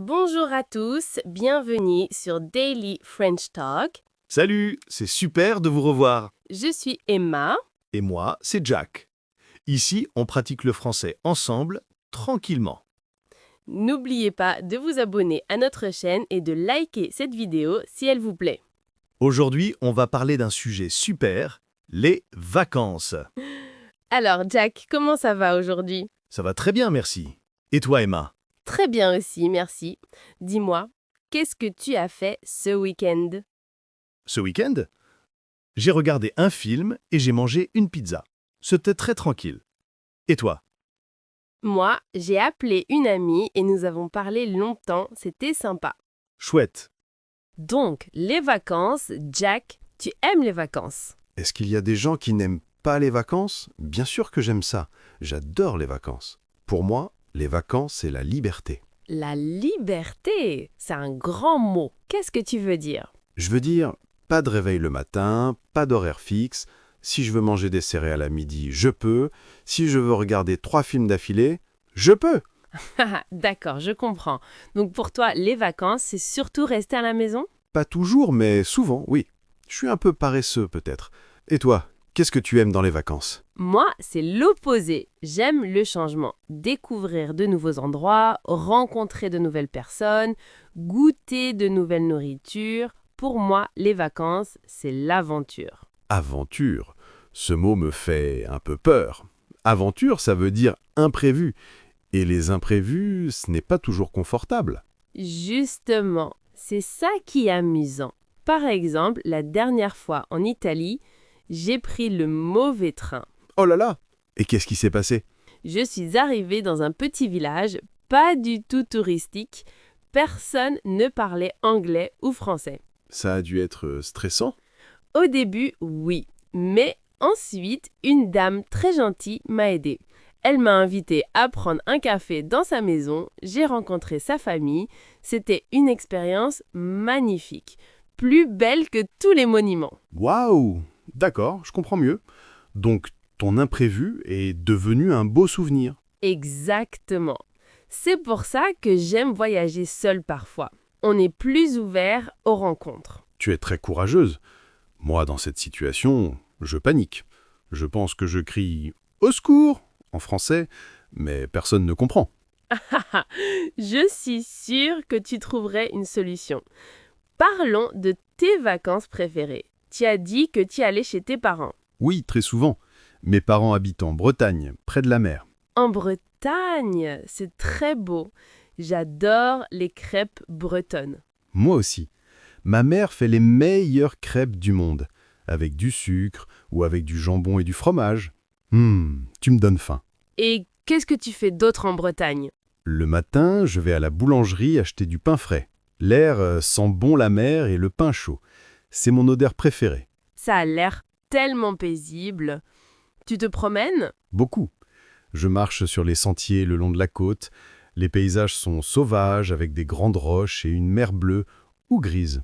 Bonjour à tous, bienvenue sur Daily French Talk. Salut, c'est super de vous revoir. Je suis Emma. Et moi, c'est Jack. Ici, on pratique le français ensemble, tranquillement. N'oubliez pas de vous abonner à notre chaîne et de liker cette vidéo si elle vous plaît. Aujourd'hui, on va parler d'un sujet super, les vacances. Alors Jack, comment ça va aujourd'hui? Ça va très bien, merci. Et toi, Emma? Très bien aussi, merci. Dis-moi, qu'est-ce que tu as fait ce week-end? Ce week-end, j'ai regardé un film et j'ai mangé une pizza. C'était très tranquille. Et toi? Moi, j'ai appelé une amie et nous avons parlé longtemps, c'était sympa. Chouette. Donc, les vacances, Jack, tu aimes les vacances? Est-ce qu'il y a des gens qui n'aiment pas les vacances? Bien sûr que j'aime ça. J'adore les vacances. Pour moi, les vacances, c'est la liberté. La liberté, c'est un grand mot. Qu'est-ce que tu veux dire? Je veux dire, pas de réveil le matin, pas d'horaire fixe. Si je veux manger des céréales à midi, je peux. Si je veux regarder 3 films d'affilée, je peux. D'accord, je comprends. Donc pour toi, les vacances, c'est surtout rester à la maison? Pas toujours, mais souvent, oui. Je suis un peu paresseux peut-être. Et toi, qu'est-ce que tu aimes dans les vacances? Moi, c'est l'opposé. J'aime le changement. Découvrir de nouveaux endroits, rencontrer de nouvelles personnes, goûter de nouvelles nourritures. Pour moi, les vacances, c'est l'aventure. Aventure. Ce mot me fait un peu peur. Aventure, ça veut dire imprévu. Et les imprévus, ce n'est pas toujours confortable. Justement, c'est ça qui est amusant. Par exemple, la dernière fois en Italie, j'ai pris le mauvais train. Oh là là! Et qu'est-ce qui s'est passé? Je suis arrivée dans un petit village, pas du tout touristique. Personne ne parlait anglais ou français. Ça a dû être stressant? Au début, oui. Mais ensuite, une dame très gentille m'a aidée. Elle m'a invitée à prendre un café dans sa maison. J'ai rencontré sa famille. C'était une expérience magnifique. Plus belle que tous les monuments. Waouh! D'accord, je comprends mieux. Donc, ton imprévu est devenu un beau souvenir. Exactement. C'est pour ça que j'aime voyager seule parfois. On est plus ouvert aux rencontres. Tu es très courageuse. Moi, dans cette situation, je panique. Je pense que je crie « Au secours !» en français, mais personne ne comprend. Je suis sûre que tu trouverais une solution. Parlons de tes vacances préférées. Tu as dit que tu allais chez tes parents. Oui, très souvent. Mes parents habitent en Bretagne, près de la mer. En Bretagne, c'est très beau. J'adore les crêpes bretonnes. Moi aussi. Ma mère fait les meilleures crêpes du monde, avec du sucre ou avec du jambon et du fromage. Tu me donnes faim. Et qu'est-ce que tu fais d'autre en Bretagne? Le matin, je vais à la boulangerie acheter du pain frais. L'air sent bon la mer et le pain chaud. C'est mon odeur préférée. Ça a l'air tellement paisible. Tu te promènes? Beaucoup. Je marche sur les sentiers le long de la côte. Les paysages sont sauvages avec des grandes roches et une mer bleue ou grise.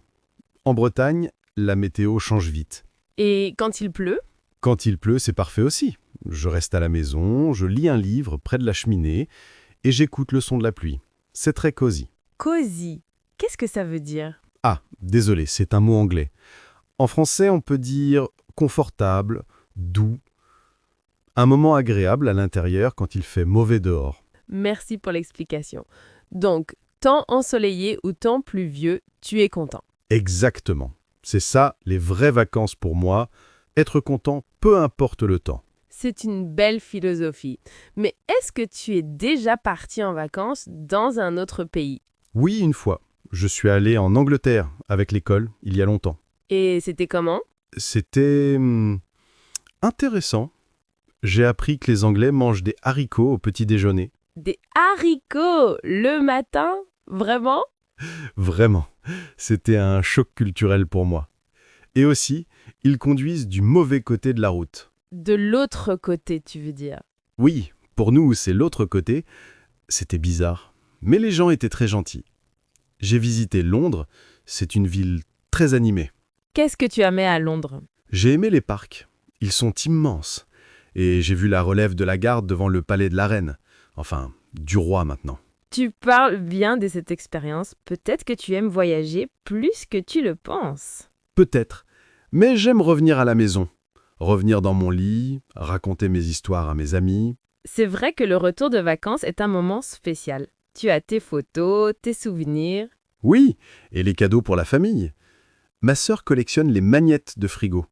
En Bretagne, la météo change vite. Et quand il pleut? Quand il pleut, c'est parfait aussi. Je reste à la maison, je lis un livre près de la cheminée et j'écoute le son de la pluie. C'est très cosy. Cosy. Qu'est-ce que ça veut dire? Ah, désolé, c'est un mot anglais. En français, on peut dire confortable, doux. Un moment agréable à l'intérieur quand il fait mauvais dehors. Merci pour l'explication. Donc, temps ensoleillé ou temps pluvieux, tu es content. Exactement. C'est ça, les vraies vacances pour moi. Être content, peu importe le temps. C'est une belle philosophie. Mais est-ce que tu es déjà parti en vacances dans un autre pays? Oui, une fois. Je suis allé en Angleterre avec l'école, il y a longtemps. Et c'était comment? C'était intéressant. J'ai appris que les Anglais mangent des haricots au petit déjeuner. Des haricots le matin? Vraiment? Vraiment, c'était un choc culturel pour moi. Et aussi, ils conduisent du mauvais côté de la route. De l'autre côté, tu veux dire. Oui, pour nous, c'est l'autre côté. C'était bizarre. Mais les gens étaient très gentils. J'ai visité Londres. C'est une ville très animée. Qu'est-ce que tu aimais à Londres? J'ai aimé les parcs. Ils sont immenses. Et j'ai vu la relève de la garde devant le palais de la reine. Enfin, du roi maintenant. Tu parles bien de cette expérience. Peut-être que tu aimes voyager plus que tu le penses. Peut-être. Mais j'aime revenir à la maison. Revenir dans mon lit, raconter mes histoires à mes amis. C'est vrai que le retour de vacances est un moment spécial. Tu as tes photos, tes souvenirs. Oui, et les cadeaux pour la famille. Ma sœur collectionne les magnettes de frigo.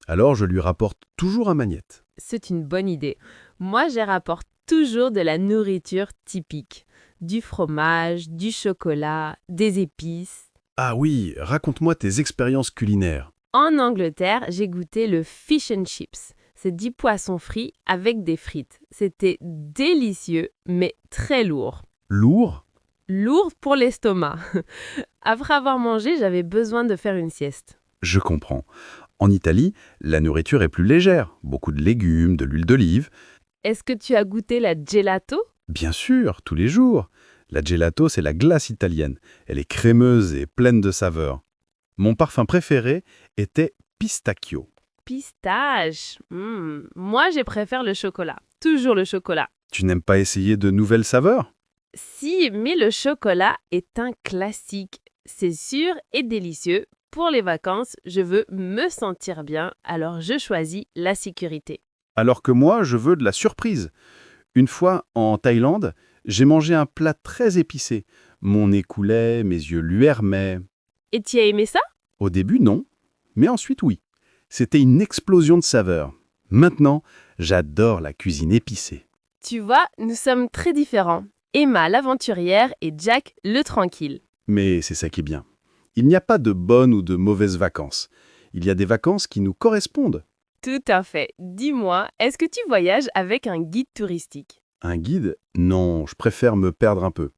Alors je lui rapporte toujours un magnette. C'est une bonne idée. Moi, je rapporte toujours de la nourriture typique. Du fromage, du chocolat, des épices. Ah oui, raconte-moi tes expériences culinaires. En Angleterre, j'ai goûté le fish and chips. C'est du poisson frit avec des frites. C'était délicieux, mais très lourd. Lourd? Lourd pour l'estomac. Après avoir mangé, j'avais besoin de faire une sieste. Je comprends. En Italie, la nourriture est plus légère. Beaucoup de légumes, de l'huile d'olive. Est-ce que tu as goûté la gelato? Bien sûr, tous les jours. La gelato, c'est la glace italienne. Elle est crémeuse et pleine de saveurs. Mon parfum préféré était pistachio. Pistache. Moi, je préfère le chocolat. Toujours le chocolat. Tu n'aimes pas essayer de nouvelles saveurs? Si, mais le chocolat est un classique. C'est sûr et délicieux. Pour les vacances, je veux me sentir bien, alors je choisis la sécurité. Alors que moi, je veux de la surprise. Une fois, en Thaïlande, j'ai mangé un plat très épicé. Mon nez coulait, mes yeux luèrent, mais... Et tu as aimé ça? Au début, non. Mais ensuite, oui. C'était une explosion de saveurs. Maintenant, j'adore la cuisine épicée. Tu vois, nous sommes très différents. Emma l'aventurière et Jack le tranquille. Mais c'est ça qui est bien. Il n'y a pas de bonnes ou de mauvaises vacances. Il y a des vacances qui nous correspondent. Tout à fait. Dis-moi, est-ce que tu voyages avec un guide touristique? Un guide? Non, je préfère me perdre un peu.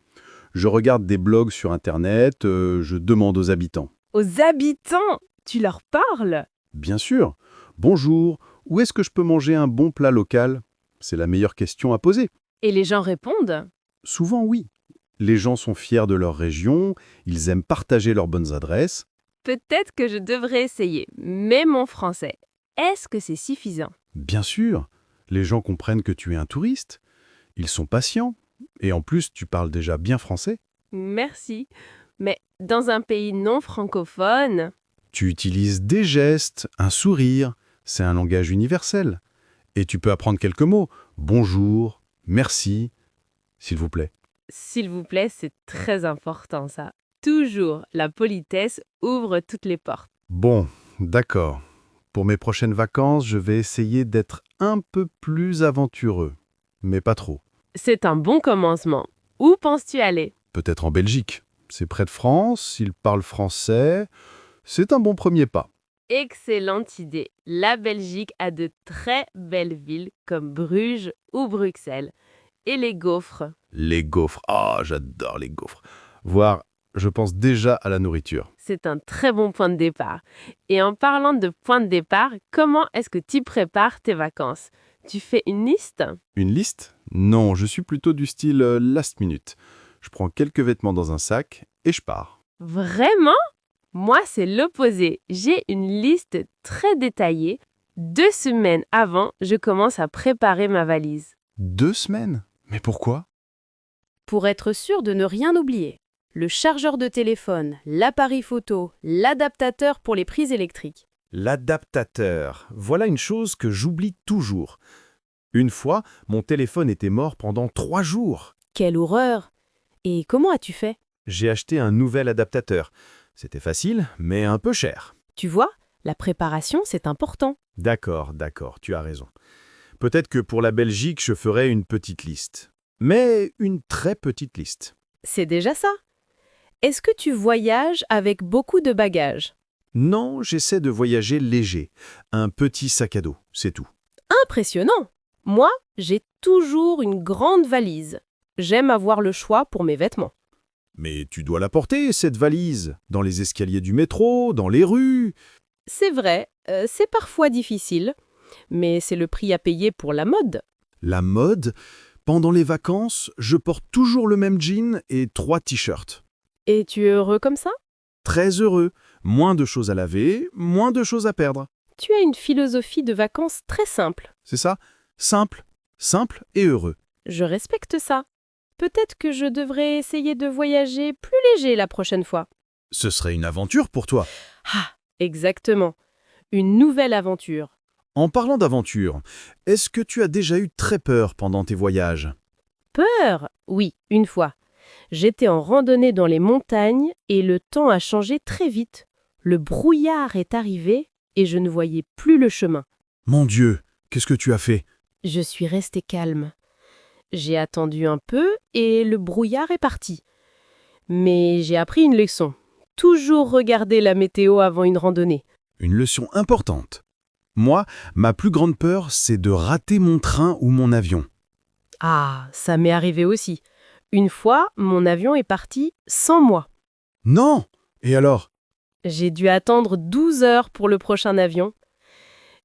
Je regarde des blogs sur Internet, je demande aux habitants. Aux habitants? Tu leur parles? Bien sûr. Bonjour, où est-ce que je peux manger un bon plat local? C'est la meilleure question à poser. Et les gens répondent? Souvent, oui. Les gens sont fiers de leur région, ils aiment partager leurs bonnes adresses. Peut-être que je devrais essayer, mais mon français, est-ce que c'est suffisant? Bien sûr, les gens comprennent que tu es un touriste. Ils sont patients. Et en plus, tu parles déjà bien français. Merci. Mais dans un pays non francophone, Tu utilises des gestes, un sourire. C'est un langage universel. Et tu peux apprendre quelques mots. Bonjour, merci, s'il vous plaît. s'il vous plaît, c'est très important ça. Toujours, la politesse ouvre toutes les portes. Bon, d'accord. Pour mes prochaines vacances, je vais essayer d'être un peu plus aventureux. Mais pas trop. C'est un bon commencement. Où penses-tu aller? Peut-être en Belgique. C'est près de France, ils parlent français. C'est un bon premier pas. Excellente idée. La Belgique a de très belles villes comme Bruges ou Bruxelles. Et les gaufres. Les gaufres. Ah, j'adore les gaufres. Voire, je pense déjà à la nourriture. C'est un très bon point de départ. Et en parlant de point de départ, comment est-ce que tu prépares tes vacances? Tu fais une liste? Une liste? Non, je suis plutôt du style last minute. Je prends quelques vêtements dans un sac et je pars. Vraiment? Moi, c'est l'opposé. J'ai une liste très détaillée. 2 semaines avant, je commence à préparer ma valise. 2 semaines? Mais pourquoi? Pour être sûr de ne rien oublier, le chargeur de téléphone, l'appareil photo, l'adaptateur pour les prises électriques. L'adaptateur. Voilà une chose que j'oublie toujours. Une fois, mon téléphone était mort pendant 3 jours. Quelle horreur! Et comment as-tu fait? J'ai acheté un nouvel adaptateur. C'était facile, mais un peu cher. Tu vois, la préparation, c'est important. D'accord, tu as raison. Peut-être que pour la Belgique, je ferai une petite liste. Mais une très petite liste. C'est déjà ça. Est-ce que tu voyages avec beaucoup de bagages? Non, j'essaie de voyager léger. Un petit sac à dos, c'est tout. Impressionnant! Moi, j'ai toujours une grande valise. J'aime avoir le choix pour mes vêtements. Mais tu dois la porter, cette valise, dans les escaliers du métro, dans les rues. C'est vrai, c'est parfois difficile, mais c'est le prix à payer pour la mode. La mode? Pendant les vacances, je porte toujours le même jean et 3 t-shirts. Et tu es heureux comme ça? Très heureux. Moins de choses à laver, moins de choses à perdre. Tu as une philosophie de vacances très simple. C'est ça? Simple et heureux. Je respecte ça. Peut-être que je devrais essayer de voyager plus léger la prochaine fois. Ce serait une aventure pour toi. Ah, exactement. Une nouvelle aventure. En parlant d'aventure, est-ce que tu as déjà eu très peur pendant tes voyages? Peur? Oui, une fois. J'étais en randonnée dans les montagnes et le temps a changé très vite. Le brouillard est arrivé et je ne voyais plus le chemin. Mon Dieu, qu'est-ce que tu as fait? Je suis restée calme. J'ai attendu un peu et le brouillard est parti. Mais j'ai appris une leçon. Toujours regarder la météo avant une randonnée. Une leçon importante. Moi, ma plus grande peur, c'est de rater mon train ou mon avion. Ah, ça m'est arrivé aussi. Une fois, mon avion est parti sans moi. Non! Et alors? J'ai dû attendre 12 heures pour le prochain avion.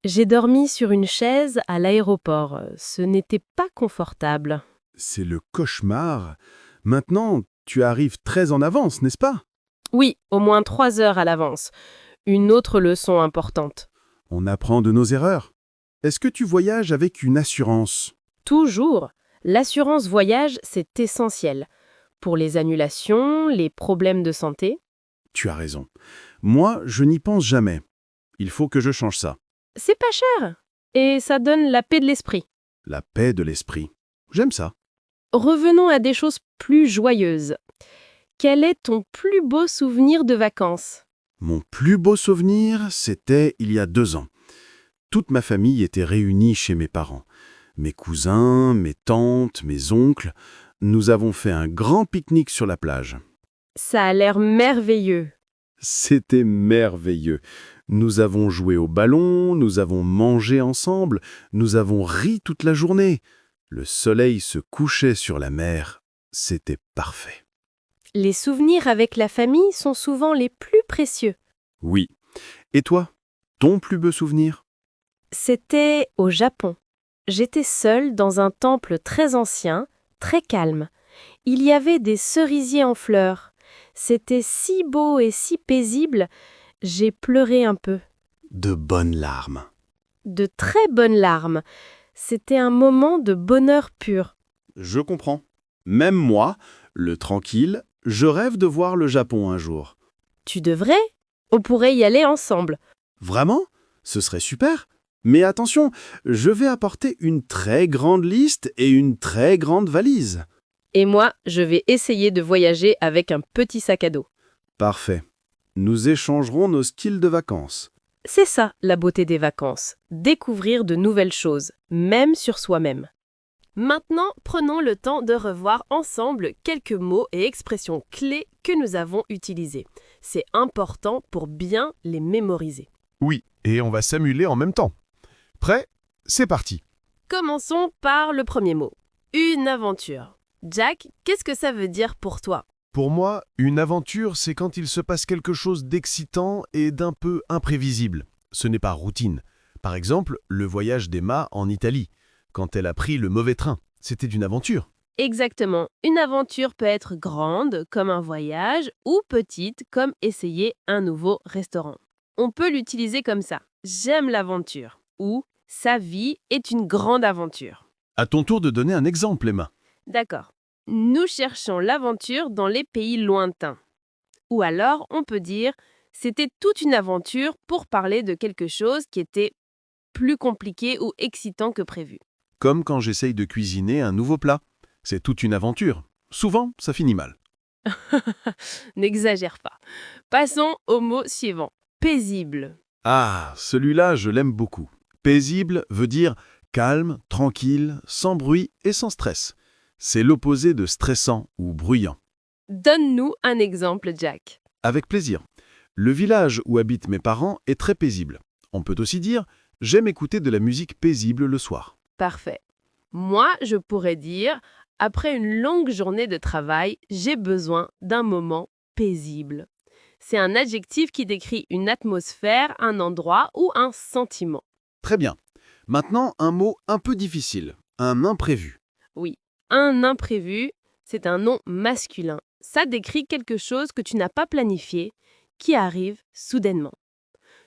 J'ai dormi sur une chaise à l'aéroport. Ce n'était pas confortable. C'est le cauchemar. Maintenant, tu arrives très en avance, n'est-ce pas? Oui, au moins 3 heures à l'avance. Une autre leçon importante. On apprend de nos erreurs. Est-ce que tu voyages avec une assurance? Toujours. L'assurance voyage, c'est essentiel. Pour les annulations, les problèmes de santé. Tu as raison. Moi, je n'y pense jamais. Il faut que je change ça. C'est pas cher. Et ça donne la paix de l'esprit. La paix de l'esprit. J'aime ça. Revenons à des choses plus joyeuses. Quel est ton plus beau souvenir de vacances? Mon plus beau souvenir, c'était il y a 2 ans. Toute ma famille était réunie chez mes parents. Mes cousins, mes tantes, mes oncles. Nous avons fait un grand pique-nique sur la plage. Ça a l'air merveilleux. C'était merveilleux. Nous avons joué au ballon, nous avons mangé ensemble, nous avons ri toute la journée. Le soleil se couchait sur la mer. C'était parfait. Les souvenirs avec la famille sont souvent les plus précieux. Oui. Et toi, ton plus beau souvenir? C'était au Japon. J'étais seule dans un temple très ancien, très calme. Il y avait des cerisiers en fleurs. C'était si beau et si paisible, j'ai pleuré un peu. De bonnes larmes. De très bonnes larmes. C'était un moment de bonheur pur. Je comprends. Même moi, le tranquille, je rêve de voir le Japon un jour. Tu devrais? On pourrait y aller ensemble. Vraiment? Ce serait super. Mais attention, je vais apporter une très grande liste et une très grande valise. Et moi, je vais essayer de voyager avec un petit sac à dos. Parfait. Nous échangerons nos styles de vacances. C'est ça, la beauté des vacances. Découvrir de nouvelles choses, même sur soi-même. Maintenant, prenons le temps de revoir ensemble quelques mots et expressions clés que nous avons utilisés. C'est important pour bien les mémoriser. Oui, et on va s'amuler en même temps. Prêt? C'est parti. Commençons par le premier mot. Une aventure. Jack, qu'est-ce que ça veut dire pour toi? Pour moi, une aventure, c'est quand il se passe quelque chose d'excitant et d'un peu imprévisible. Ce n'est pas routine. Par exemple, le voyage d'Emma en Italie, quand elle a pris le mauvais train. C'était une aventure. Exactement. Une aventure peut être grande, comme un voyage, ou petite, comme essayer un nouveau restaurant. On peut l'utiliser comme ça. J'aime l'aventure. Ou sa vie est une grande aventure. À ton tour de donner un exemple, Emma. D'accord. Nous cherchons l'aventure dans les pays lointains. Ou alors, on peut dire, c'était toute une aventure pour parler de quelque chose qui était plus compliqué ou excitant que prévu. Comme quand j'essaye de cuisiner un nouveau plat. C'est toute une aventure. Souvent, ça finit mal. N'exagère pas. Passons au mot suivant. Paisible. Ah, celui-là, je l'aime beaucoup. Paisible veut dire calme, tranquille, sans bruit et sans stress. C'est l'opposé de stressant ou bruyant. Donne-nous un exemple, Jack. Avec plaisir. Le village où habitent mes parents est très paisible. On peut aussi dire « j'aime écouter de la musique paisible le soir ». Parfait. Moi, je pourrais dire, après une longue journée de travail, j'ai besoin d'un moment paisible. C'est un adjectif qui décrit une atmosphère, un endroit ou un sentiment. Très bien. Maintenant, un mot un peu difficile. Un imprévu. Oui, un imprévu, c'est un nom masculin. Ça décrit quelque chose que tu n'as pas planifié, qui arrive soudainement.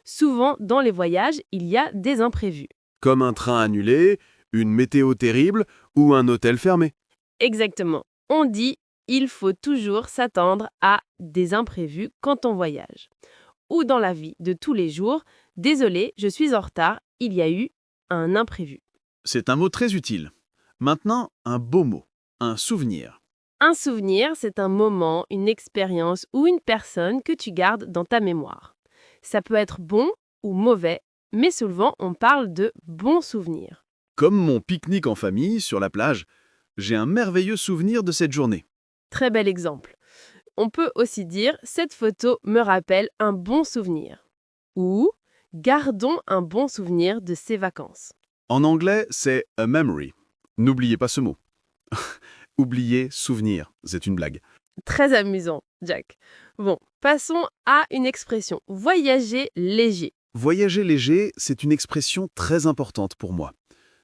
Souvent, dans les voyages, il y a des imprévus. Comme un train annulé, une météo terrible ou un hôtel fermé. Exactement. On dit il faut toujours s'attendre à des imprévus quand on voyage. Ou dans la vie de tous les jours, désolé, je suis en retard, il y a eu un imprévu. C'est un mot très utile. Maintenant, un beau mot, un souvenir. Un souvenir, c'est un moment, une expérience ou une personne que tu gardes dans ta mémoire. Ça peut être bon ou mauvais, mais souvent on parle de bons souvenirs. Comme mon pique-nique en famille sur la plage, j'ai un merveilleux souvenir de cette journée. Très bel exemple. On peut aussi dire cette photo me rappelle un bon souvenir. Ou gardons un bon souvenir de ces vacances. En anglais, c'est a memory. N'oubliez pas ce mot. Oublier, souvenir, c'est une blague. Très amusant, Jack. Bon, passons à une expression. Voyager léger. Voyager léger, c'est une expression très importante pour moi.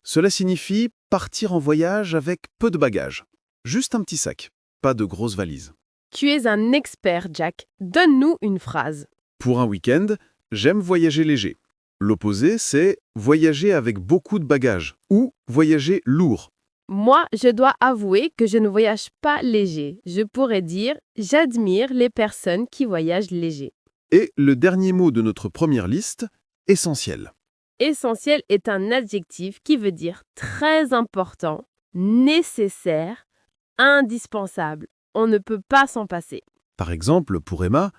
Cela signifie partir en voyage avec peu de bagages. Juste un petit sac, pas de grosses valises. Tu es un expert, Jack. Donne-nous une phrase. Pour un week-end, j'aime voyager léger. L'opposé, c'est voyager avec beaucoup de bagages ou voyager lourd. Moi, je dois avouer que je ne voyage pas léger. Je pourrais dire j'admire les personnes qui voyagent léger. Et le dernier mot de notre première liste, essentiel. Essentiel est un adjectif qui veut dire très important, nécessaire, indispensable. On ne peut pas s'en passer. Par exemple, pour Emma,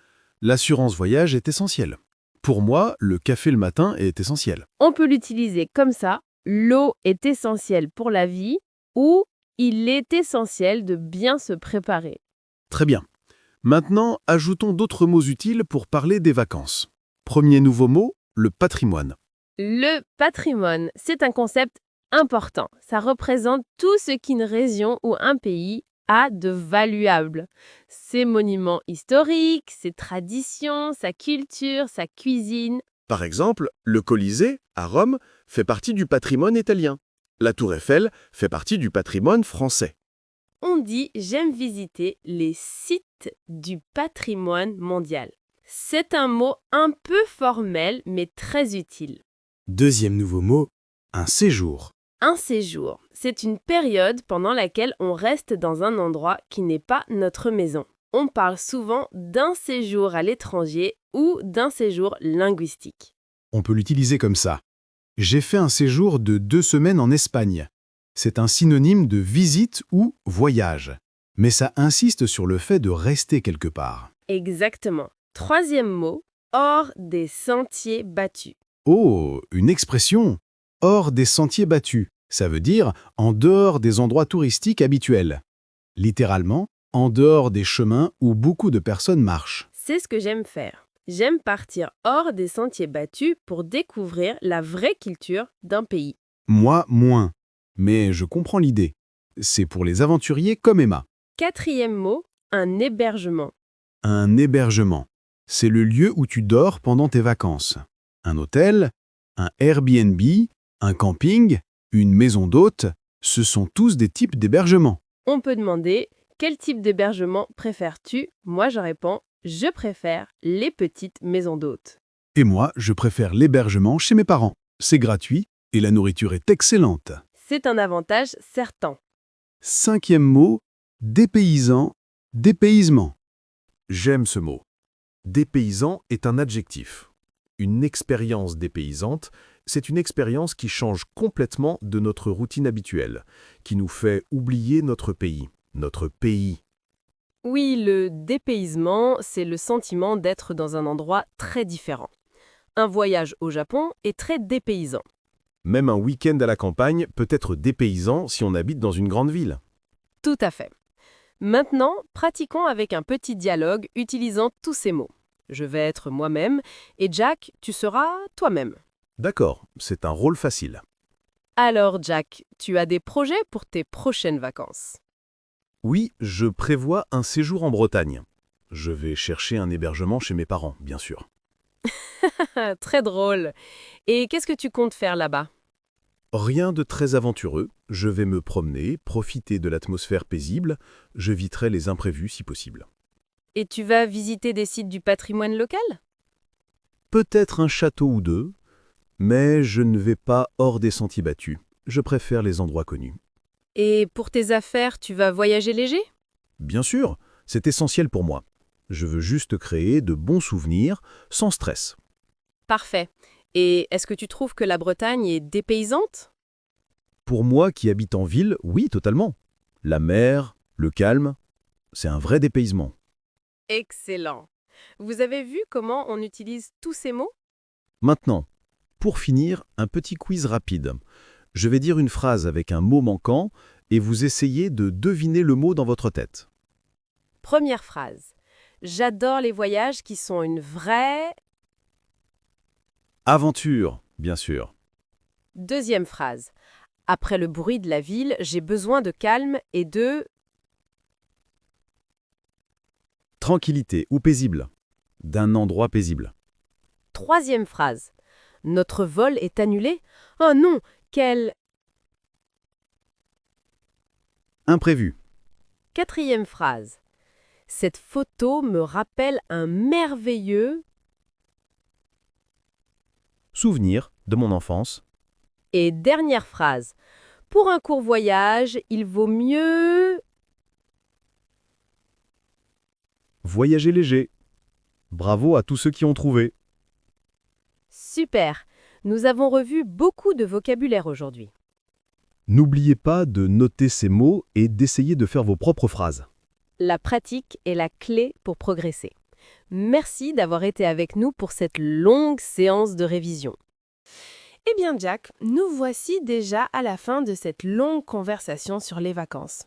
l'assurance voyage est essentielle. Pour moi, le café le matin est essentiel. On peut l'utiliser comme ça. L'eau est essentielle pour la vie ou il est essentiel de bien se préparer. Très bien. Maintenant, ajoutons d'autres mots utiles pour parler des vacances. Premier nouveau mot, le patrimoine. Le patrimoine, c'est un concept important. Ça représente tout ce qu'une région ou un pays a de valuable. Ses monuments historiques, ses traditions, sa culture, sa cuisine. Par exemple, le Colisée, à Rome, fait partie du patrimoine italien. La Tour Eiffel fait partie du patrimoine français. On dit j'aime visiter les sites du patrimoine mondial. C'est un mot un peu formel mais très utile. Deuxième nouveau mot, un séjour. Un séjour, c'est une période pendant laquelle on reste dans un endroit qui n'est pas notre maison. On parle souvent d'un séjour à l'étranger ou d'un séjour linguistique. On peut l'utiliser comme ça. J'ai fait un séjour de 2 semaines en Espagne. C'est un synonyme de visite ou voyage. Mais ça insiste sur le fait de rester quelque part. Exactement. Troisième mot, hors des sentiers battus. Oh, une expression. Hors des sentiers battus. Ça veut dire en dehors des endroits touristiques habituels. Littéralement, en dehors des chemins où beaucoup de personnes marchent. C'est ce que j'aime faire. J'aime partir hors des sentiers battus pour découvrir la vraie culture d'un pays. Moi, moins. Mais je comprends l'idée. C'est pour les aventuriers comme Emma. Quatrième mot, un hébergement. Un hébergement. C'est le lieu où tu dors pendant tes vacances. Un hôtel, un Airbnb, un camping, une maison d'hôte, ce sont tous des types d'hébergement. On peut demander quel type d'hébergement préfères-tu? Moi, je réponds je préfère les petites maisons d'hôtes. Et moi, je préfère l'hébergement chez mes parents. C'est gratuit et la nourriture est excellente. C'est un avantage certain. Cinquième mot, dépaysant, dépaysement. J'aime ce mot. Dépaysant est un adjectif. Une expérience dépaysante, c'est une expérience qui change complètement de notre routine habituelle, qui nous fait oublier notre pays. Notre pays. Oui, le dépaysement, c'est le sentiment d'être dans un endroit très différent. Un voyage au Japon est très dépaysant. Même un week-end à la campagne peut être dépaysant si on habite dans une grande ville. Tout à fait. Maintenant, pratiquons avec un petit dialogue utilisant tous ces mots. Je vais être moi-même et Jack, tu seras toi-même. D'accord, c'est un rôle facile. Alors Jack, tu as des projets pour tes prochaines vacances? Oui, je prévois un séjour en Bretagne. Je vais chercher un hébergement chez mes parents, bien sûr. Très drôle. Et qu'est-ce que tu comptes faire là-bas? Rien de très aventureux, je vais me promener, profiter de l'atmosphère paisible, j'éviterai les imprévus si possible. Et tu vas visiter des sites du patrimoine local? Peut-être un château ou deux, mais je ne vais pas hors des sentiers battus. Je préfère les endroits connus. Et pour tes affaires, tu vas voyager léger? Bien sûr, c'est essentiel pour moi. Je veux juste créer de bons souvenirs, sans stress. Parfait. Et est-ce que tu trouves que la Bretagne est dépaysante? Pour moi qui habite en ville, oui, totalement. La mer, le calme, c'est un vrai dépaysement. Excellent. Vous avez vu comment on utilise tous ces mots? Maintenant, pour finir, un petit quiz rapide. Je vais dire une phrase avec un mot manquant et vous essayez de deviner le mot dans votre tête. Première phrase. J'adore les voyages qui sont une vraie... Aventure, bien sûr. Deuxième phrase. Après le bruit de la ville, j'ai besoin de calme et de... Tranquillité ou paisible. D'un endroit paisible. Troisième phrase. Notre vol est annulé? Oh non, quel... Imprévu. Quatrième phrase. Cette photo me rappelle un merveilleux... Souvenir de mon enfance. Et dernière phrase. Pour un court voyage, il vaut mieux... Voyager léger. Bravo à tous ceux qui ont trouvé. Super. Nous avons revu beaucoup de vocabulaire aujourd'hui. N'oubliez pas de noter ces mots et d'essayer de faire vos propres phrases. La pratique est la clé pour progresser. Merci d'avoir été avec nous pour cette longue séance de révision. Eh bien Jack, nous voici déjà à la fin de cette longue conversation sur les vacances.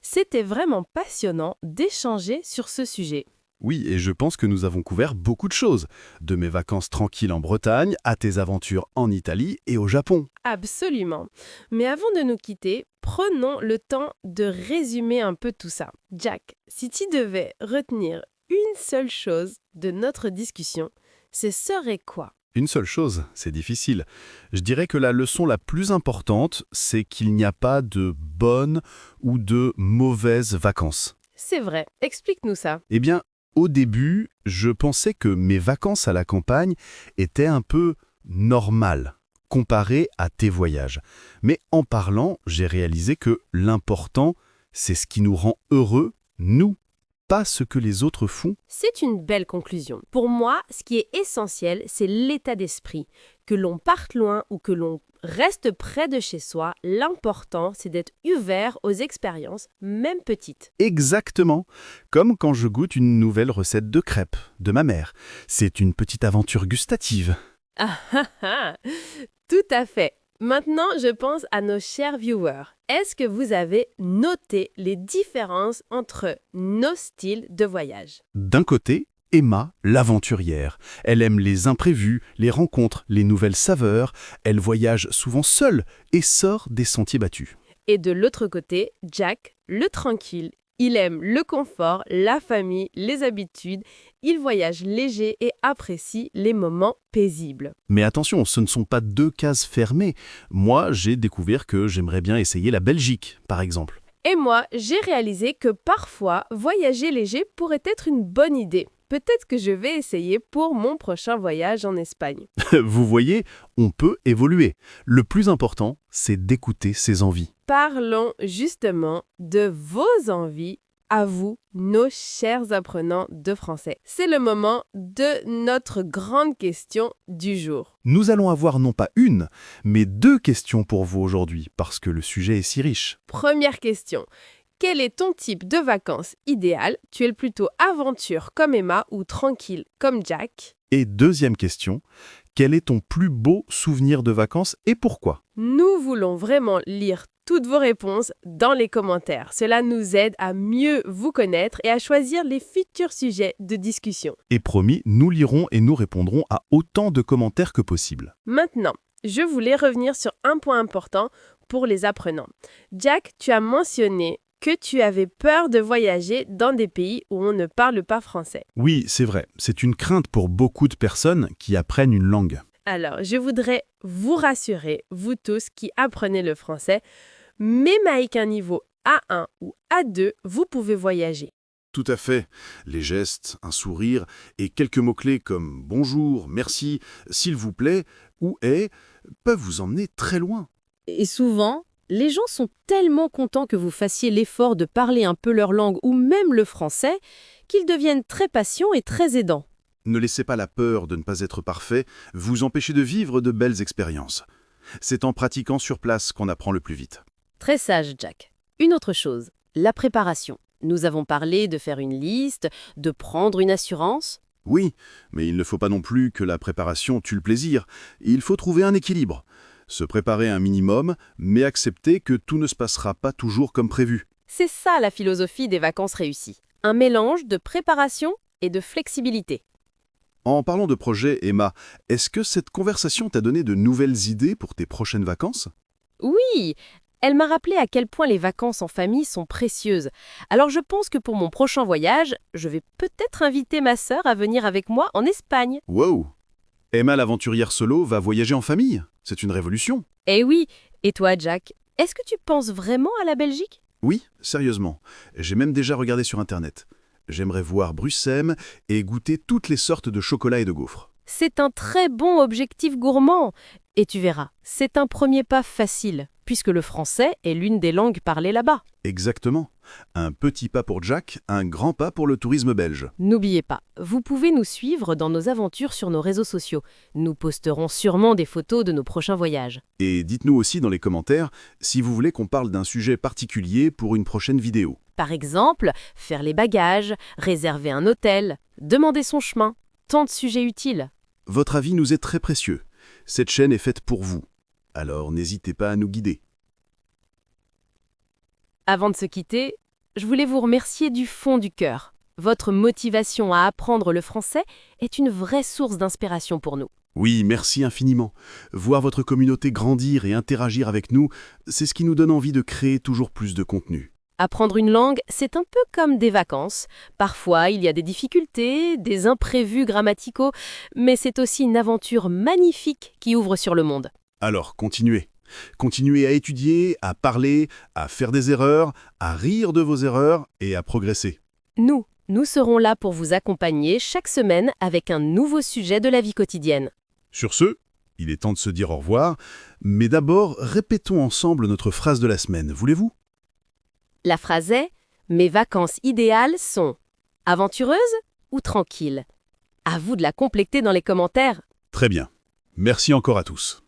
C'était vraiment passionnant d'échanger sur ce sujet. Oui, et je pense que nous avons couvert beaucoup de choses. De mes vacances tranquilles en Bretagne à tes aventures en Italie et au Japon. Absolument. Mais avant de nous quitter, prenons le temps de résumer un peu tout ça. Jack, si tu devais retenir une seule chose de notre discussion, ce serait quoi? Une seule chose, c'est difficile. Je dirais que la leçon la plus importante, c'est qu'il n'y a pas de bonnes ou de mauvaises vacances. C'est vrai, explique-nous ça. Eh bien, au début, je pensais que mes vacances à la campagne étaient un peu normales, comparées à tes voyages. Mais en parlant, j'ai réalisé que l'important, c'est ce qui nous rend heureux, nous, pas ce que les autres font. C'est une belle conclusion. Pour moi, ce qui est essentiel, c'est l'état d'esprit. Que l'on parte loin ou que l'on reste près de chez soi, l'important, c'est d'être ouvert aux expériences, même petites. Exactement, comme quand je goûte une nouvelle recette de crêpes de ma mère. C'est une petite aventure gustative. Ah ah ah! Tout à fait. Maintenant, je pense à nos chers viewers. Est-ce que vous avez noté les différences entre nos styles de voyage? D'un côté, Emma, l'aventurière. Elle aime les imprévus, les rencontres, les nouvelles saveurs. Elle voyage souvent seule et sort des sentiers battus. Et de l'autre côté, Jack, le tranquille. Il aime le confort, la famille, les habitudes. Il voyage léger et apprécie les moments paisibles. Mais attention, ce ne sont pas deux cases fermées. Moi, j'ai découvert que j'aimerais bien essayer la Belgique, par exemple. Et moi, j'ai réalisé que parfois, voyager léger pourrait être une bonne idée. Peut-être que je vais essayer pour mon prochain voyage en Espagne. Vous voyez, on peut évoluer. Le plus important, c'est d'écouter ses envies. Parlons justement de vos envies à vous, nos chers apprenants de français. C'est le moment de notre grande question du jour. Nous allons avoir non pas une, mais deux questions pour vous aujourd'hui, parce que le sujet est si riche. Première question. Quel est ton type de vacances idéal? Tu es plutôt aventure comme Emma ou tranquille comme Jack? Et deuxième question, quel est ton plus beau souvenir de vacances et pourquoi? Nous voulons vraiment lire toutes vos réponses dans les commentaires. Cela nous aide à mieux vous connaître et à choisir les futurs sujets de discussion. Et promis, nous lirons et nous répondrons à autant de commentaires que possible. Maintenant, je voulais revenir sur un point important pour les apprenants. Jack, tu as mentionné que tu avais peur de voyager dans des pays où on ne parle pas français. Oui, c'est vrai, c'est une crainte pour beaucoup de personnes qui apprennent une langue. Alors, je voudrais vous rassurer, vous tous qui apprenez le français, même avec un niveau A1 ou A2, vous pouvez voyager. Tout à fait. Les gestes, un sourire et quelques mots-clés comme bonjour, merci, s'il vous plaît ou est peuvent vous emmener très loin. Et souvent, Les gens sont tellement contents que vous fassiez l'effort de parler un peu leur langue ou même le français qu'ils deviennent très patients et très aidants. Ne laissez pas la peur de ne pas être parfait vous empêcher de vivre de belles expériences. C'est en pratiquant sur place qu'on apprend le plus vite. Très sage, Jack. Une autre chose, la préparation. Nous avons parlé de faire une liste, de prendre une assurance. Oui, mais il ne faut pas non plus que la préparation tue le plaisir. Il faut trouver un équilibre. Se préparer un minimum, mais accepter que tout ne se passera pas toujours comme prévu. C'est ça la philosophie des vacances réussies. Un mélange de préparation et de flexibilité. En parlant de projet, Emma, est-ce que cette conversation t'a donné de nouvelles idées pour tes prochaines vacances? Oui, elle m'a rappelé à quel point les vacances en famille sont précieuses. Alors je pense que pour mon prochain voyage, je vais peut-être inviter ma sœur à venir avec moi en Espagne. Wow! Emma l'aventurière solo va voyager en famille. C'est une révolution. Eh oui, et toi Jack, est-ce que tu penses vraiment à la Belgique? Oui, sérieusement. J'ai même déjà regardé sur Internet. J'aimerais voir Bruxelles et goûter toutes les sortes de chocolat et de gaufres. C'est un très bon objectif gourmand. Et tu verras, c'est un premier pas facile, puisque le français est l'une des langues parlées là-bas. Exactement. Un petit pas pour Jack, un grand pas pour le tourisme belge. N'oubliez pas, vous pouvez nous suivre dans nos aventures sur nos réseaux sociaux. Nous posterons sûrement des photos de nos prochains voyages. Et dites-nous aussi dans les commentaires si vous voulez qu'on parle d'un sujet particulier pour une prochaine vidéo. Par exemple, faire les bagages, réserver un hôtel, demander son chemin. Tant de sujets utiles. Votre avis nous est très précieux. Cette chaîne est faite pour vous. Alors n'hésitez pas à nous guider. Avant de se quitter, je voulais vous remercier du fond du cœur. Votre motivation à apprendre le français est une vraie source d'inspiration pour nous. Oui, merci infiniment. Voir votre communauté grandir et interagir avec nous, c'est ce qui nous donne envie de créer toujours plus de contenu. Apprendre une langue, c'est un peu comme des vacances. Parfois, il y a des difficultés, des imprévus grammaticaux, mais c'est aussi une aventure magnifique qui ouvre sur le monde. Alors, continuez. Continuez à étudier, à parler, à faire des erreurs, à rire de vos erreurs et à progresser. Nous serons là pour vous accompagner chaque semaine avec un nouveau sujet de la vie quotidienne. Sur ce, il est temps de se dire au revoir, mais d'abord, répétons ensemble notre phrase de la semaine, voulez-vous? La phrase est « Mes vacances idéales sont aventureuses ou tranquilles ?» À vous de la compléter dans les commentaires. Très bien. Merci encore à tous.